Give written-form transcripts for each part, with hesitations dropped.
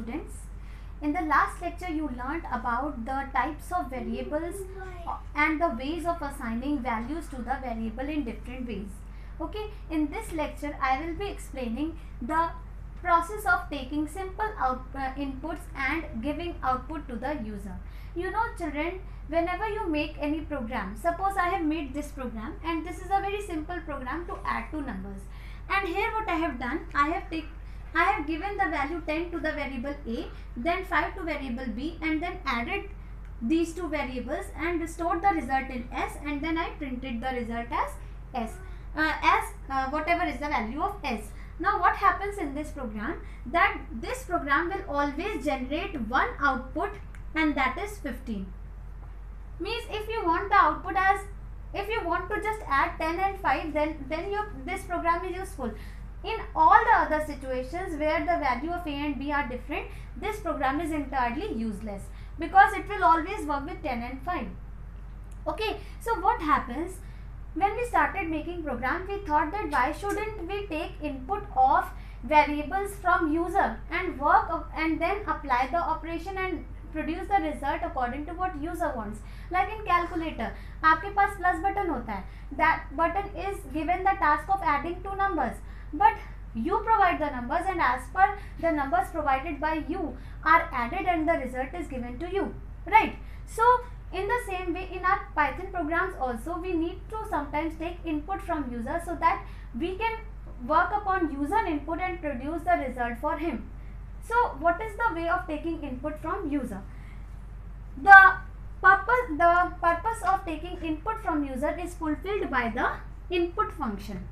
students. In the last lecture you learned about the types of variables and the ways of assigning values to the variable in different ways. Okay, in this lecture I will be explaining the process of taking simple inputs and giving output to the user. You know children, whenever you make any program, suppose I have made this program and this is a very simple program to add two numbers, and here what I have done, I have given the value 10 to the variable A, then 5 to variable B, and then added these two variables and stored the result in S, and then I printed the result as S, whatever is the value of S. Now what happens in this program, that this program will always generate one output, and that is 15. Means if you want the output as, if you want to just add 10 and 5, then this program is useful. In all the other situations where the value of A and B are different, this program is entirely useless because it will always work with 10 and 5. Okay, so what happens, when we started making program, we thought that why shouldn't we take input of variables from user and work and then apply the operation and produce the result according to what user wants. Like in calculator, आपके पास plus button होता है. That button is given the task of adding two numbers, but you provide the numbers, and as per the numbers provided by you are added and the result is given to you, right? So in the same way, in our Python programs also, we need to sometimes take input from user so that we can work upon user input and produce the result for him. So what is the way of taking input from user? The purpose of taking input from user is fulfilled by the input function.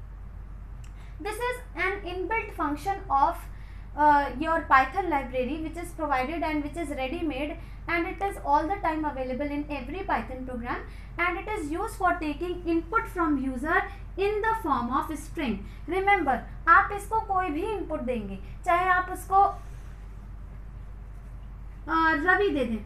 This is an inbuilt function of your Python library, which is provided and which is ready made, and it is all the time available in every Python program, and it is used for taking input from user in the form of string. Remember, आप इसको कोई भी input देंगे, चाहे आप उसको रवि दे दें,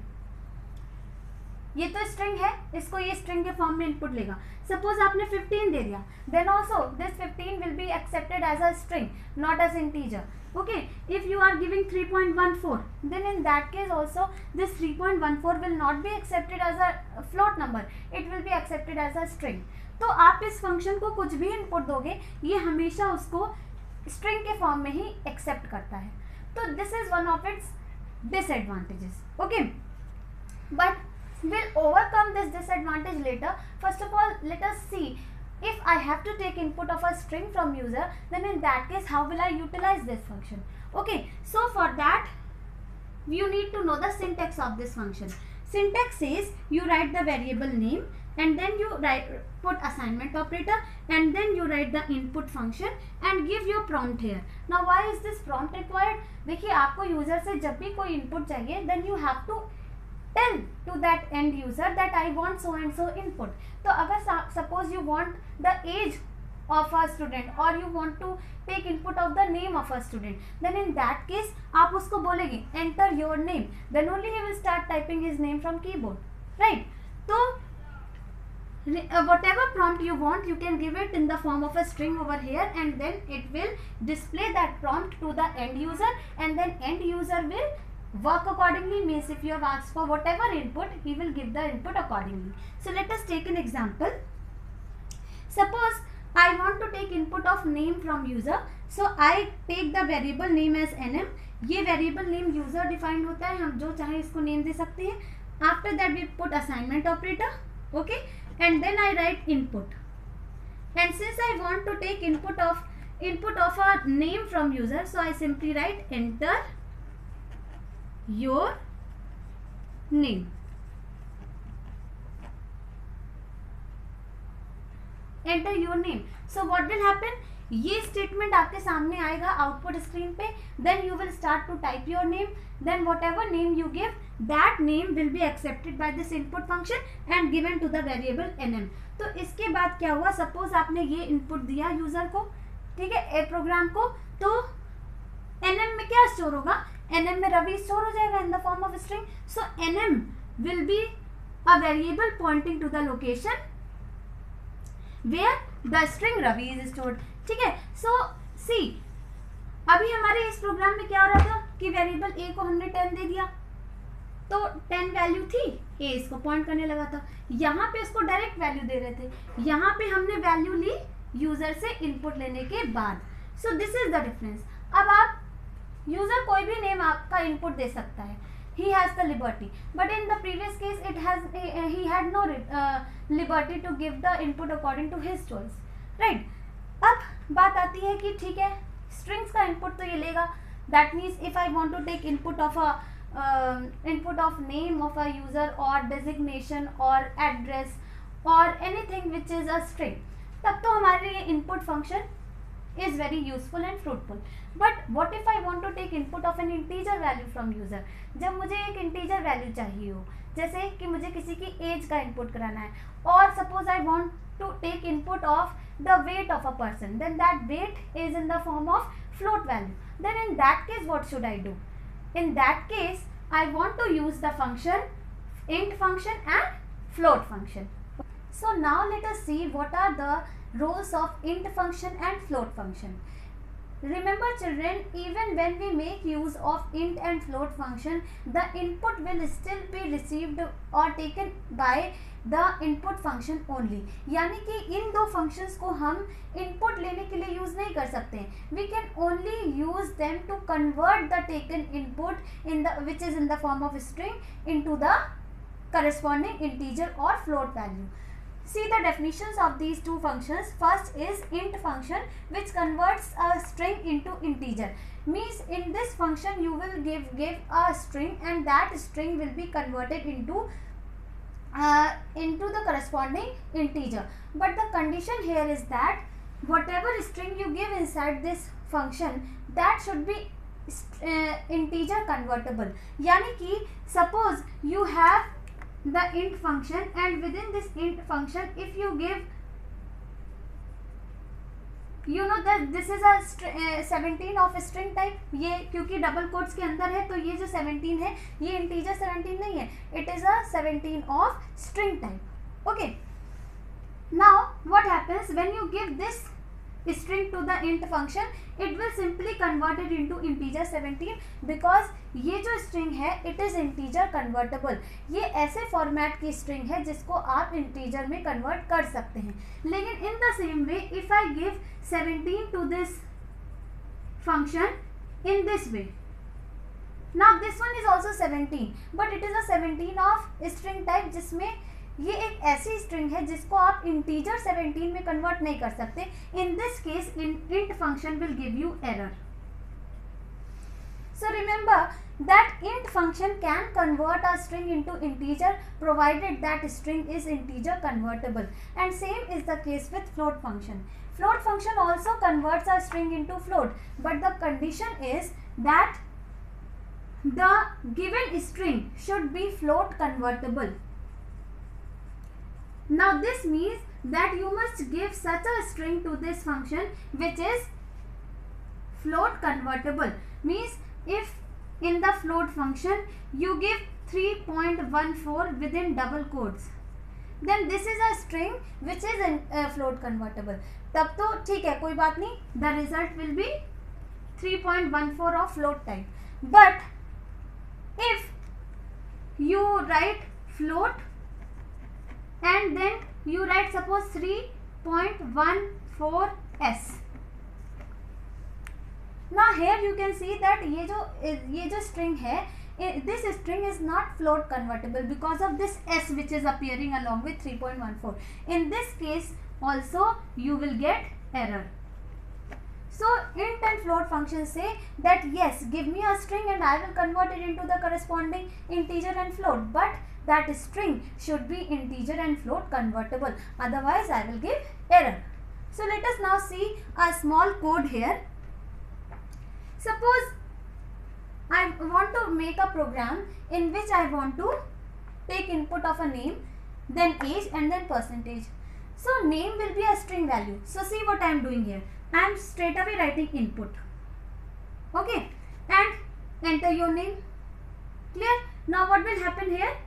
ये तो स्ट्रिंग है, इसको ये स्ट्रिंग के फॉर्म में इनपुट लेगा. सपोज आपने 15 दे दिया, then also this 15 will be accepted as a string, not as integer. Okay, if you are giving 3.14, then in that case also this 3.14 will not be accepted as a float number, it will be accepted as a string. तो आप इस function को कुछ भी input दोगे, ये हमेशा उसको स्ट्रिंग के फॉर्म में ही एक्सेप्ट करता है. तो this is one of its disadvantages. Okay, but we'll overcome this disadvantage later. First of all, let us see, if I have to take input of a string from user, then in that case how will I utilize this function? Okay, so for that you need to know the syntax of this function. Syntax is, you write the variable name and then you put assignment operator, and then you write the input function and give your prompt here. Now why is this prompt required? देखिए, आपको user से जब भी कोई input चाहिए, then you have to tell to that end user that I want so and so input. तो अगर suppose you want the age of a student or you want to take input of the name of a student, then in that case आप उसको बोलेंगे enter your name, then only he will start typing his name from keyboard, right? तो whatever prompt you want, you can give it in the form of a string over here, and then it will display that prompt to the end user, and then end user will work accordingly. Means if you have asked for whatever input, he will give the input accordingly. So let us take an example. Suppose I want to take input of name from user, so I take the variable name as nm. ये variable name user defined होता है, हम जो चाहे इसको name दे सकते हैं. After that we put assignment operator, okay, and then I write input. And since I want to take input of a name from user, so I simply write enter your name. Enter your name. So what will happen? ये statement आपके सामने आएगा output screen पे. Then you will start to type your name. Then whatever name you give, that name will be accepted by this input function and given to the variable nm. तो इसके बाद क्या हुआ? Suppose आपने ये input दिया user को, ठीक है, ए प्रोग्राम को, तो nm में क्या स्टोर होगा? nm में रवि स्टोर हो जाएगा in the form of string. So nm will be a variable pointing to the location where the string Ravi is stored. ठीक है. So see, अभी हमारे इस प्रोग्राम में क्या हो रहा था? कि वेरिएबल ए को हमने 10 दे दिया तो 10 वैल्यू थी, ए इसको पॉइंट करने लगा था। यहाँ पे इसको डायरेक्ट वैल्यू दे रहे थे, यहाँ पे हमने वैल्यू ली यूजर से इनपुट लेने के बाद। So this is the difference. अब आप यूजर कोई भी नेम आपका इनपुट दे सकता है, he has the liberty, but in the previous case he had no liberty to give the input according to his choice, right? अब बात आती है कि ठीक है strings का input तो ये लेगा, that means if I want to take input of name of a user or designation or address or anything which is a string, तब तो हमारे लिए input function is very useful and fruitful. But what if I want to take input of an integer value from user? जब मुझे एक integer value चाहिए हो, जैसे कि मुझे किसी की age का input कराना है, और suppose I want to take input of the weight of a person, then that weight is in the form of float value. Then in that case what should I do? In that case I want to use the function int function and float function. So now let us see what are the roles of int function and float function. Remember children, even when we make use of int and float function, the input will still be received or taken by the input function only. यानी कि इन दो functions को हम input लेने के लिए use नहीं कर सकते हैं. We can only use them to convert the taken input in the which is in the form of string into the corresponding integer or float value. See the definitions of these two functions. First is int function, which converts a string into integer. Means in this function you will give a string and that string will be converted into the corresponding integer. But the condition here is that whatever string you give inside this function, that should be integer convertible. Yani ki suppose you have the int function and within this int function if you give, you know that this is a 17 of string type. ये क्योंकि double quotes के अंदर है तो ये जो 17 है ये इंटीजर 17 नहीं है, it is a 17 of string type. Okay, now what happens when you give this string to the int function, it will simply convert it into integer 17 because ये जो string है it is integer convertible. ये ऐसे format की string है जिसको आप integer में convert कर सकते हैं. लेकिन in the same way if I give 17 to this function in this way, now this one is also 17 but it is a 17 of string type जिसमें ये एक ऐसी स्ट्रिंग है जिसको आप इंटीजर 17 में कन्वर्ट नहीं कर सकते. In this case int function will give you error. So remember that int function can convert a string into integer provided that string is integer convertible, and same is the case with float function. Float function also converts a string into float, but the condition is that the given string should be float convertible. Now this means that you must give such a string to this function which is float convertible. Means if in the float function you give 3.14 within double quotes, then this is a string which is in float convertible. तब तो ठीक है, कोई बात नहीं, the result will be 3.14 of float type. But if you write float and then you write suppose 3.14s. Now here you can see that ये जो string है, this string is not float convertible because of this s which is appearing along with 3.14. In this case also you will get error. So int and float functions say that yes, give me a string and I will convert it into the corresponding integer and float, but that string should be integer and float convertible, otherwise I will give error. So let us now see a small code here. Suppose I want to make a program in which I want to take input of a name, then age and then percentage. So name will be a string value. So see what I am doing here. I am straight away writing input. Okay, and enter your name. Clear? Now what will happen here?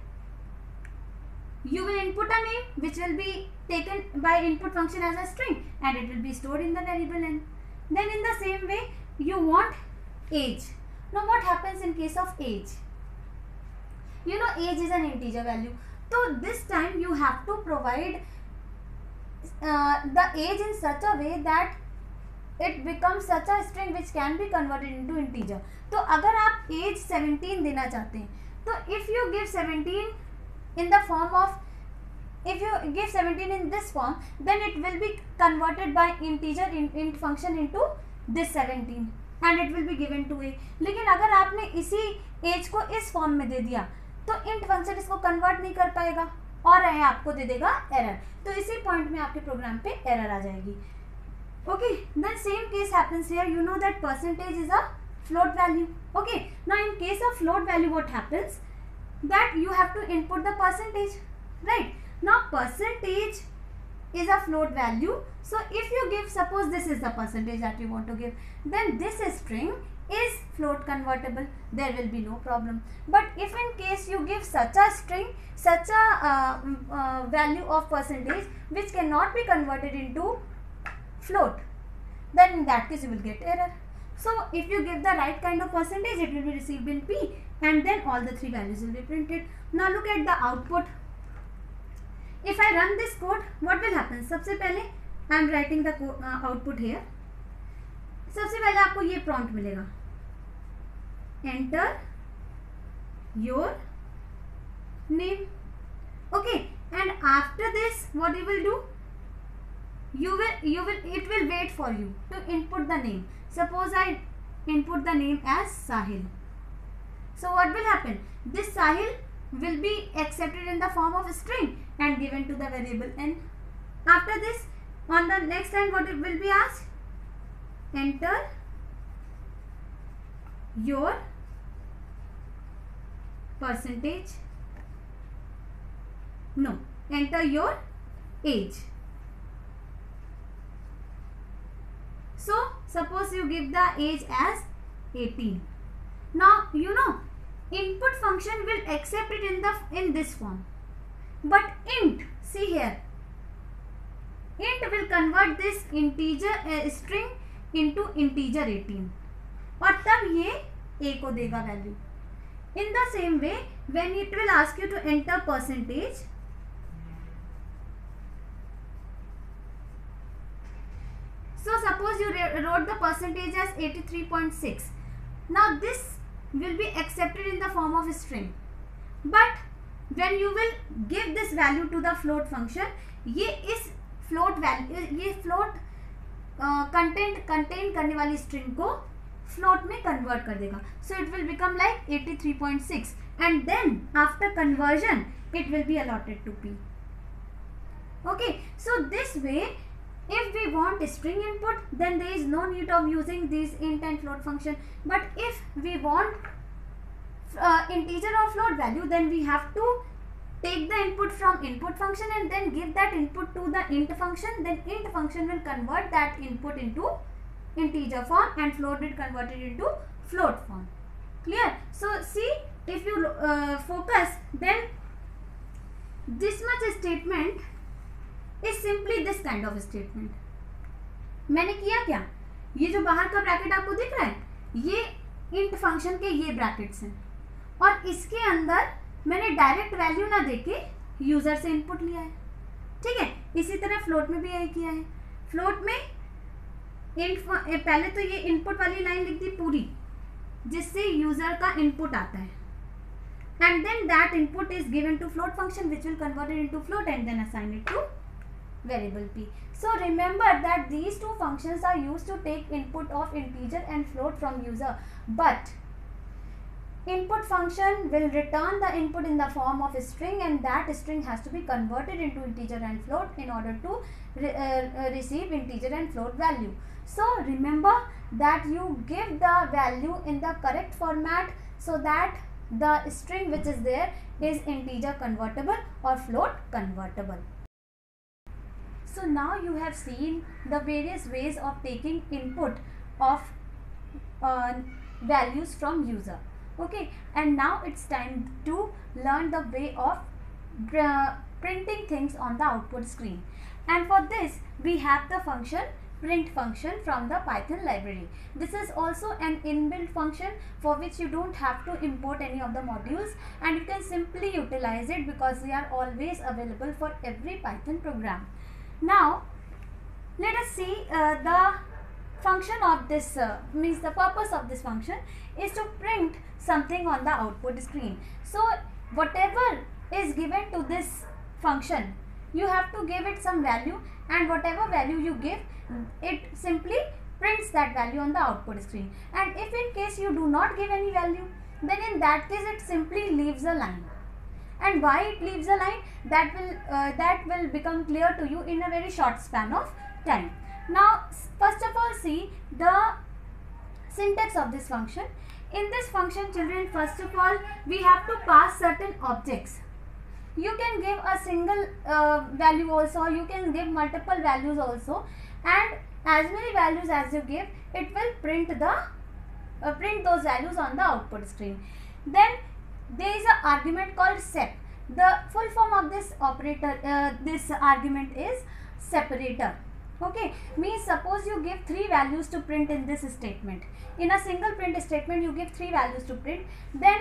You will input a name which will be taken by input function as a string and it will be stored in the variable n. Then in the same way you want age. Now what happens in case of age? You know age is an integer value. So this time you have to provide the age in such a way that it becomes such a string which can be converted into integer. तो अगर आप age 17 देना चाहते हैं तो if you give 17 in the form of, if you give 17 in this form, then it will be converted by integer int function into this 17 and it will be given to a. लेकिन अगर आपने इसी age को इस form में दे दिया तो int function इसको कन्वर्ट नहीं कर पाएगा और आपको दे देगा एरर. तो इसी पॉइंट में आपके प्रोग्राम पे एरर आ जाएगी. Okay, then same case happens here. You know that percentage is a float value. Okay, now in case of float value what happens, that you have to input the percentage, right? Now percentage is a float value. So if you give, suppose this is the percentage that you want to give, then this string is float convertible. There will be no problem. But if in case you give such a string, such a value of percentage which cannot be converted into float, then in that case you will get error. So if you give the right kind of percentage, it will be received in P and then all the three values will be printed. Now look at the output. If I run this code, what will happen? सबसे पहले I am writing the output here. सबसे पहले आपको ये prompt मिलेगा, enter your name. Okay, and after this what you will do? It will wait for you to input the name. Suppose I input the name as Sahil. So what will happen? This Sahil will be accepted in the form of a string and given to the variable n. After this, on the next line what it will be asked? Enter your percentage. No, enter your age. So suppose you give the age as 18. Now you know input function will accept it in this form, but int, see here, int will convert this integer string into integer 18 और तब ये a को देगा value. In the same way, when it will ask you to enter percentage, so suppose you wrote the percentage as 83.6. Now this will be accepted in the form of a string, but when you will give this value to the float function, ये इस float value, ये float contain करने वाली string को float में convert कर देगा. So it will become like 83.6 and then after conversion it will be allotted to P. Okay, so this way, if we want string input, then there is no need of using these int and float function. But if we want integer or float value, then we have to take the input from input function and then give that input to the int function. Then int function will convert that input into integer form and float will convert it into float form. Clear? So see, if you focus, then this much statement is simply this kind of statement. मैंने किया क्या? ये जो बाहर का bracket आपको दिख रहा है, ये int फंक्शन के ये ब्रैकेट्स हैं और इसके अंदर मैंने डायरेक्ट वैल्यू ना देके यूजर से इनपुट लिया है. ठीक है, इसी तरह फ्लोट में भी यही किया है. फ्लोट में पहले तो ये इनपुट वाली लाइन लिख दी पूरी जिससे यूजर का इनपुट आता है and then that input is given to float function which will convert it into float and then assign it to variable P. So remember that these two functions are used to take input of integer and float from user, but input function will return the input in the form of a string and that string has to be converted into integer and float in order to receive integer and float value. So remember that you give the value in the correct format so that the string which is there is integer convertible or float convertible. So now you have seen the various ways of taking input of values from user. Okay, and now it's time to learn the way of printing things on the output screen. And for this we have the function print function from the Python library. This is also an inbuilt function for which you don't have to import any of the modules, and you can simply utilize it because they are always available for every Python program. Now let us see the function of this means the purpose of this function is to print something on the output screen. So whatever is given to this function, you have to give it some value, and whatever value you give, it simply prints that value on the output screen. And if in case you do not give any value, then in that case it simply leaves a line. And why it leaves a line, that will become clear to you in a very short span of time. Now first of all, see the syntax of this function. In this function, children, first of all we have to pass certain objects. You can give a single value also, you can give multiple values also, and as many values as you give, it will print those values on the output screen. Then there is an argument called sep. The full form of this operator, this argument is separator. Okay, means suppose you give 3 values to print in this statement. In a single print statement you give 3 values to print, then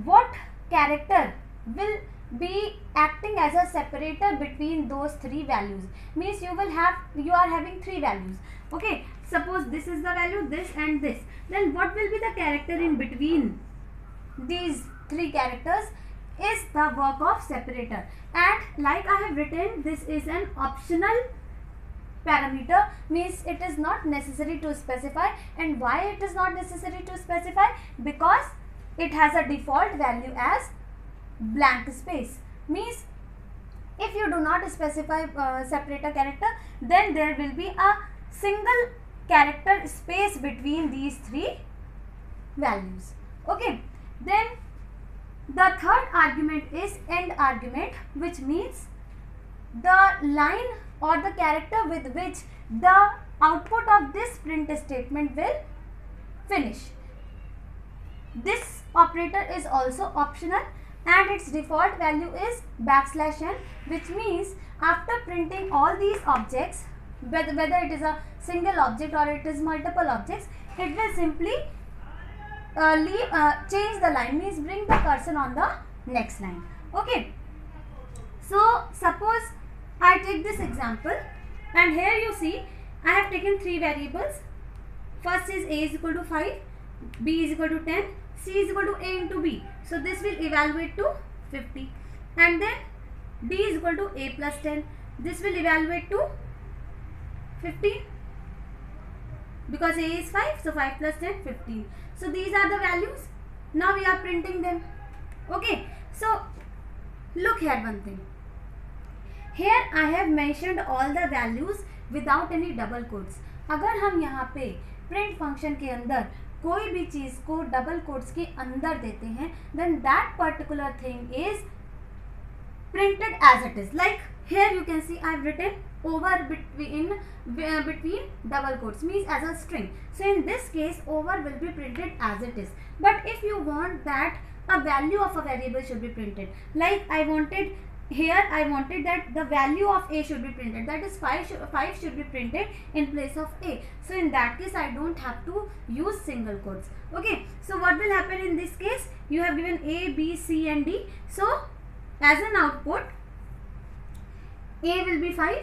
what character will be acting as a separator between those 3 values? Means you are having 3 values. Okay, suppose this is the value, this and this. Then what will be the character in between these 3 characters is the work of separator. And like I have written, this is an optional parameter, means it is not necessary to specify. And why it is not necessary to specify? Because it has a default value as blank space. Means if you do not specify separator character, then there will be a single character space between these 3 values. Okay, then the third argument is end argument, which means the line or the character with which the output of this print statement will finish. This operator is also optional, and its default value is \n, which means after printing all these objects, whether it is a single object or it is multiple objects, it will simply change the line, means bring the cursor on the next line. Okay, so suppose I take this example, and here you see I have taken 3 variables. First is a is equal to 5, b is equal to 10, c is equal to a into b. So this will evaluate to 50, and then d is equal to a plus 10. This will evaluate to 15, because a is 5, so 5 plus 10, 15. So these are the values. Now we are printing them. Okay, so look here one thing. Here I have mentioned all the values without any double quotes. अगर हम यहाँ पे print function के अंदर कोई भी चीज़ को double quotes के अंदर देते हैं, then that particular thing is printed as it is. Like here you can see I have written over between double quotes, means as a string. So in this case over will be printed as it is. But if you want that a value of a variable should be printed, like I wanted that the value of a should be printed, that is 5 should be printed in place of a. So in that case I don't have to use single quotes. Okay, so what will happen in this case? You have given a, b, c and d. So as an output a will be 5.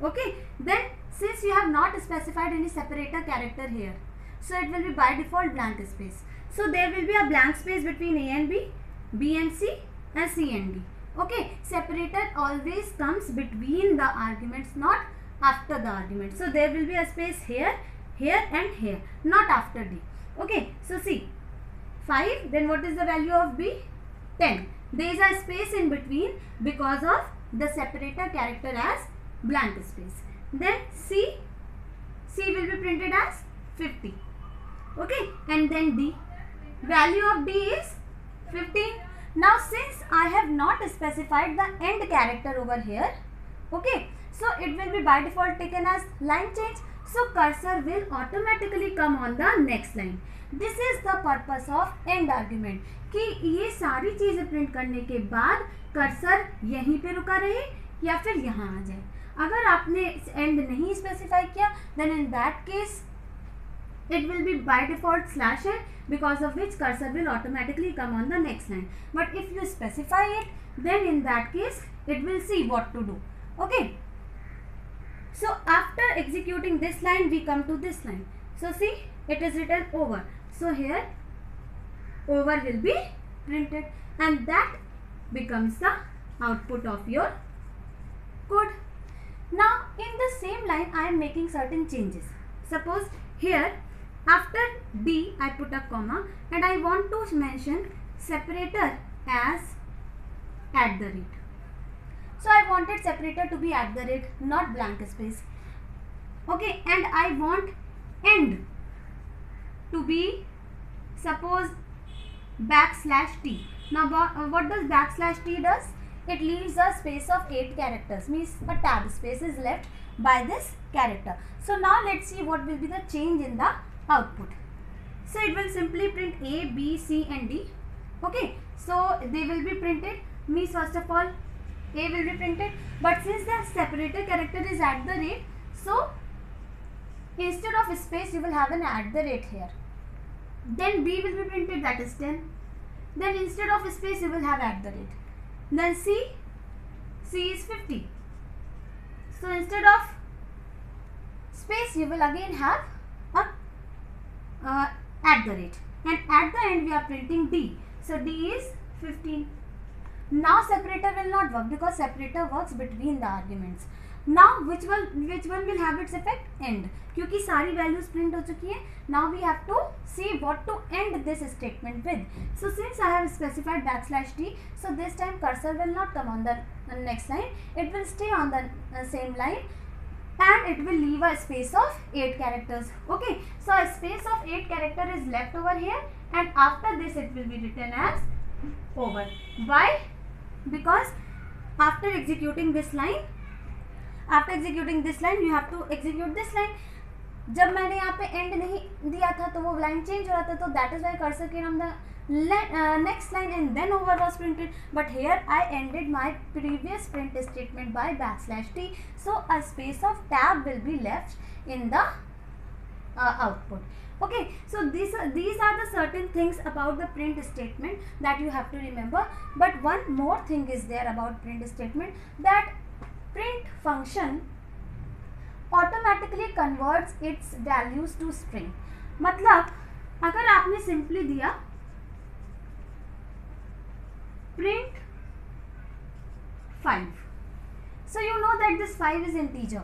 Okay, then since you have not specified any separator character here, so it will be by default blank space. So there will be a blank space between a and b, b and c, and c and d. Okay, separator always comes between the arguments, not after the argument. So there will be a space here, here and here, not after d. Okay, so see 5, then what is the value of b? 10. There is a space in between because of the separator character as blank space. Then c will be printed as 50. Okay, and then d, value of d is 15. Now since I have not specified the end character over here, okay, so it will be by default taken as line change. So cursor will automatically come on the next line. This is the purpose of end argument, कि ये सारी चीज़ें print करने के बाद cursor यहीं पे रुका रहे या फिर यहाँ आ जाए. अगर आपने एंड नहीं स्पेसिफाई किया then in that case it will be by default slash है, because of which cursor will automatically come on the next line. But if you specify it, then in that case it will see what to do. Okay, so after executing this line we come to this line. So see, it is written over, so here over will be printed and that becomes the output of your code. Now in the same line I am making certain changes. Suppose here after D I put a comma and I want to mention separator as @. So I wanted separator to be @, not blank space. Okay, and I want end to be, suppose, \t. Now what does \t does? It leaves a space of 8 characters, means a tab space is left by this character. So now let's see what will be the change in the output. So it will simply print A, B, C and D. Okay, so they will be printed, means first of all A will be printed, but since the separator character is @, so instead of space you will have an @ here. Then B will be printed, that is 10. Then instead of space you will have @. Then C is 50. So instead of space you will again have a @ and at the end we are printing D. So D is 15. Now separator will not work because separator works between the arguments. Now which one will have its effect? End. क्योंकि सारी values print हो चुकी है. Now we have to see what to end this statement with. So since I have specified \t, so this time cursor will not come on the next line. It will stay on the same line. And it will leave a space of 8 characters. Okay, so a space of 8 character is left over here and after this it will be written as over. Why? Because after executing this line you have to execute this line. जब मैंने यहाँ पे end नहीं दिया था तो वो line change हो रहा था, तो that is why cursor came on the next line and then over was printed. But here I ended my previous print statement by \t, so a space of tab will be left in the output. Okay, so these are the certain things about the print statement that you have to remember. But one more thing is there about print statement, that print function automatically converts its values to string. मतलब अगर आपने simply दिया print 5, so you know that this 5 is integer,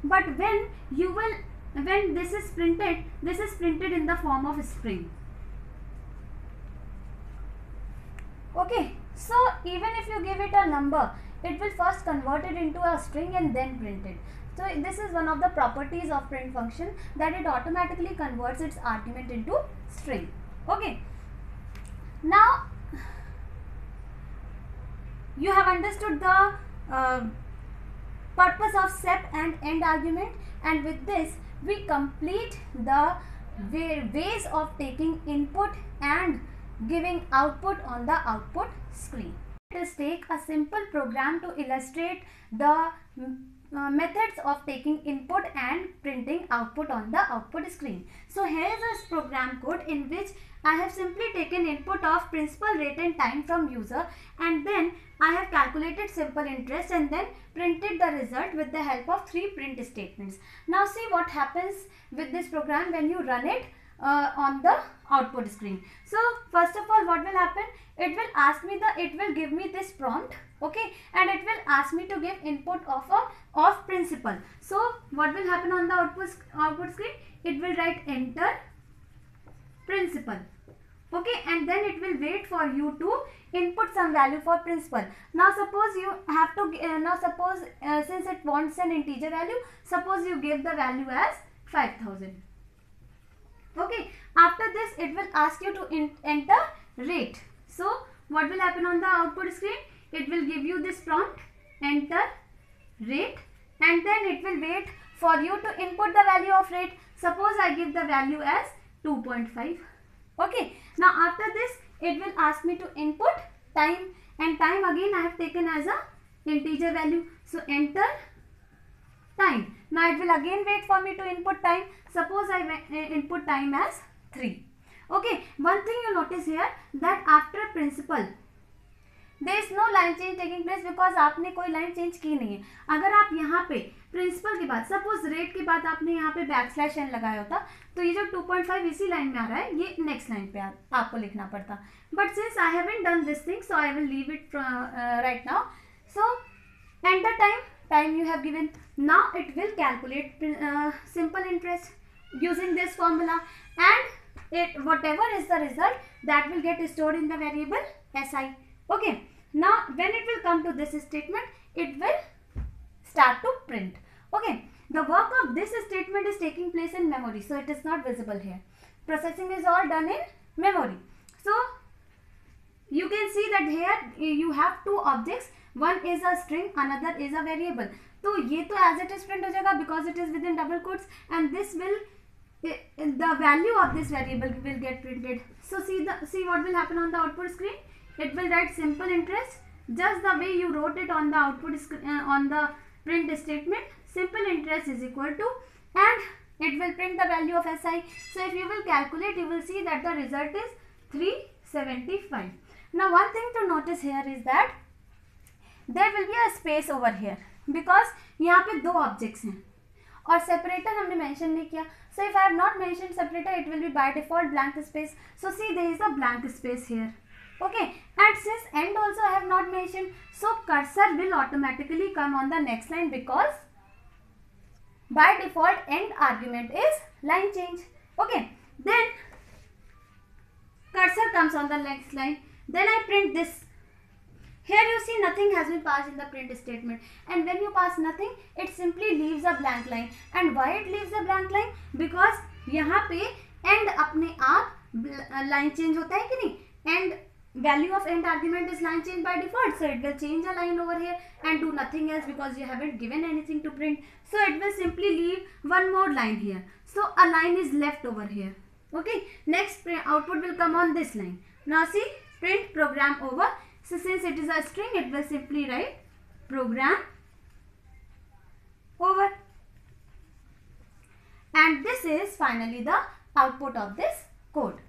but when this is printed in the form of string. Okay, so even if you give it a number, it will first convert it into a string and then print it. So this is one of the properties of print function, that it automatically converts its argument into string. Okay, now you have understood the purpose of sep and end argument, and with this we complete the ways of taking input and giving output on the output screen. Let us take a simple program to illustrate the methods of taking input and printing output on the output screen. So here is a program code in which I have simply taken input of principal, rate and time from user, and then I have calculated simple interest and then printed the result with the help of 3 print statements. Now see what happens with this program when you run it on the output screen. So first of all, what will happen? It will give me this prompt, okay, and it will ask me to give input of principal. So what will happen on the output screen? It will write enter principal, okay, and then it will wait for you to input some value for principal. Now suppose you have to since it wants an integer value, suppose you give the value as 5000. Okay, after this it will ask you to enter rate. So what will happen on the output screen? It will give you this prompt, enter rate, and then it will wait for you to input the value of rate. Suppose I give the value as 2.5. Okay, now after this it will ask me to input time, and time again I have taken as a integer value. So enter time. Now it will again wait for me to input time. Suppose I input time as 3. Okay, one thing you notice here that after principal there is no line change taking place because आपने कोई line change की नहीं है. अगर आप यहाँ पे principal के बाद सपोज रेट के बाद आपने यहाँ पे बैकस्लैश एन लगाया होता तो ये जो 2.5 इसी लाइन में आ रहा है ये नेक्स्ट लाइन पे आपको लिखना पड़ता. But since I haven't done this thing so I will leave it right now. So enter time you have given. Now it will calculate simple interest using this formula, and it whatever is the result that will get stored in the variable SI. Okay, now when it will come to this statement, it will start to print. Okay, the work of this statement is taking place in memory, so it is not visible here. Processing is all done in memory. So you can see that here you have two objects. One is a string, another is a variable. तो ये तो as it is print हो जाएगा because it is within double quotes, and this will the value of this variable will get printed. So see what will happen on the output screen. It will write simple interest just the way you wrote it on the output on the print statement. Simple interest is equal to, and it will print the value of SI. So if you will calculate, you will see that the result is 375. Now one thing to notice here is that there will be a space over here because यहाँ पे दो objects हैं और separator हमने mention नहीं किया. So if I have not mentioned separator, it will be by default blank space. So see, there is a blank space here. Okay, and since end also I have not mentioned, so cursor will automatically come on the next line because by default end argument is line change. Okay, then cursor comes on the next line. Then I print this. Here you see nothing has been passed in the print statement, and when you pass nothing, it simply leaves a blank line. And why it leaves a blank line? Because यहाँ पे end अपने आप line change होता है कि नहीं? And value of end argument is line change by default, so it will change a line over here and do nothing else because you haven't given anything to print. So it will simply leave one more line here. So a line is left over here. Okay, next output will come on this line. Now see, print program over. So since it is a string, it will simply write program over. And this is finally the output of this code.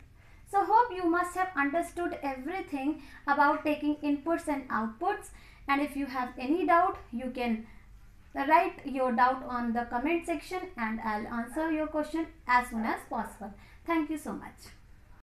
So hope you must have understood everything about taking inputs and outputs. And if you have any doubt, you can write your doubt on the comment section and I'll answer your question as soon as possible. Thank you so much.